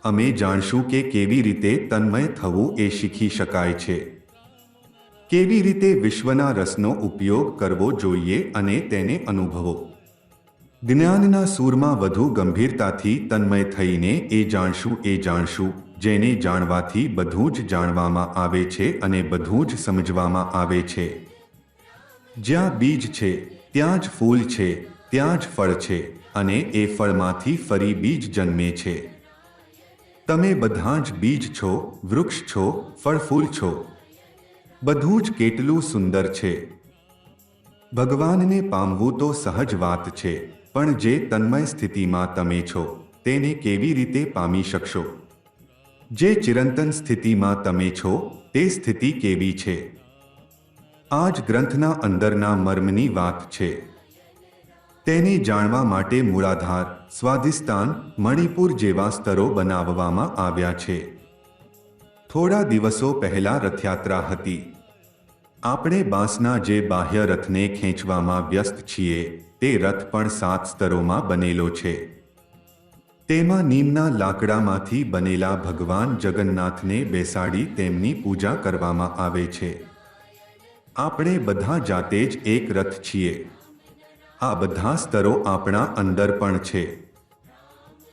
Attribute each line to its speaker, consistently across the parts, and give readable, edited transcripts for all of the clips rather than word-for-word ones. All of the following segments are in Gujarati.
Speaker 1: અમે જાણશું કે કેવી રીતે તન્મય થવું એ શીખી શકાય છે, કેવી રીતે વિશ્વના રસનો ઉપયોગ કરવો જોઈએ અને તેને અનુભવો. જ્ઞાનના સૂરમાં વધુ ગંભીરતાથી તન્મય થઈને એ જાણશું જેને જાણવાથી બધું જ જાણવામાં આવે છે અને બધું જ સમજવામાં આવે છે. જ્યાં બીજ છે ત્યાં જ ફૂલ છે, ત્યાં જ ફળ છે અને એ ફળમાંથી ફરી બીજ જન્મે છે. તમે બધા જ બીજ છો, વૃક્ષ છો, ફળ-ફૂલ છો. બધું જ કેટલું સુંદર છે. ભગવાનને પામવું તો સહજ વાત છે, પણ જે તન્મય સ્થિતિમાં તમે છો તેને કેવી રીતે પામી શકશો? જે ચિરંતન સ્થિતિમાં તમે છો તે સ્થિતિ કેવી છે? આ જ ગ્રંથના અંદરના મર્મની વાત છે. તેને જાણવા માટે મૂળાધાર, સ્વાધિષ્ઠાન, મણિપુર જેવા સ્તરો બનાવવામાં આવ્યા છે. થોડા દિવસો પહેલા રથયાત્રા હતી. આપણે બાંસના જે બાહ્ય રથને ખેંચવામાં વ્યસ્ત છીએ તે રથ પણ 7 સ્તરોમાં બનેલો છે. તેમાં નીમના લાકડામાંથી બનેલા ભગવાન જગન્નાથને બેસાડી તેમની પૂજા કરવામાં આવે છે. આપણે બધા જાતે જ એક રથ છીએ. આ બધા સ્તરો આપણા અંદર પણ છે.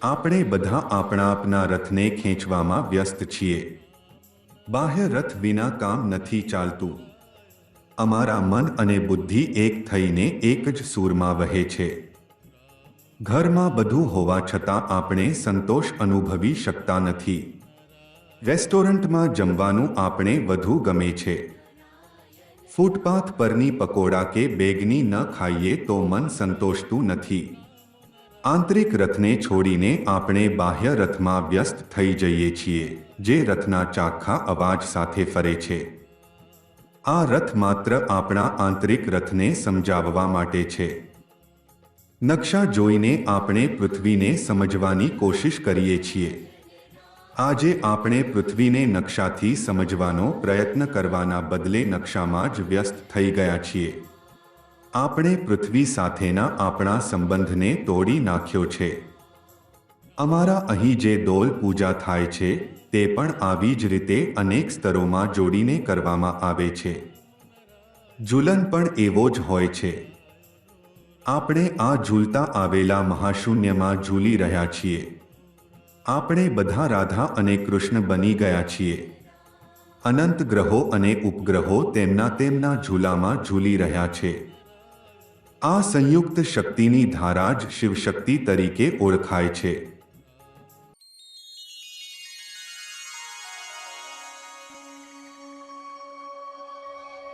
Speaker 1: આપણે બધા આપણા રથને ખેંચવામાં વ્યસ્ત છીએ. બાહ્ય રથ વિના કામ નથી ચાલતું. અમારા મન અને બુદ્ધિ એક થઈને એક જ સૂરમાં વહે છે. ઘરમાં બધું હોવા છતાં આપણે સંતોષ અનુભવી શકતા નથી. રેસ્ટોરન્ટમાં જમવાનું આપણે વધુ ગમે છે. ફૂટપાથ પરની પકોડા કે બેગની ન ખાઈએ તો મન સંતોષતું નથી. આંતરિક રથને છોડીને આપણે બાહ્ય રથમાં વ્યસ્ત થઈ જઈએ છીએ, જે રથના ચાખા અવાજ સાથે ફરે છે. આ રથ માત્ર આપણા આંતરિક રથને સમજાવવા માટે છે. નકશા જોઈને આપણે પૃથ્વીને સમજવાની કોશિશ કરીએ છીએ. આજે આપણે પૃથ્વીને નકશાથી સમજવાનો પ્રયત્ન કરવાના બદલે નકશામાં જ વ્યસ્ત થઈ ગયા છીએ. આપણે પૃથ્વી સાથેના આપણા સંબંધને તોડી નાખ્યો છે. અમારા અહીં જે દોલ પૂજા થાય છે તે પણ આવી જ રીતે અનેક સ્તરોમાં જોડીને કરવામાં આવે છે. ઝૂલન પણ એવો જ હોય છે. આપણે આ ઝૂલતા આવેલા મહાશૂન્યમાં ઝૂલી રહ્યા છીએ. આપણે બધા રાધા અને કૃષ્ણ બની ગયા છીએ. અનંત ગ્રહો અને ઉપગ્રહો તેમના ઝૂલામાં ઝૂલી રહ્યા છે. આ સંયુક્ત શક્તિની ધારા જ શિવશક્તિ તરીકે ઓળખાય છે.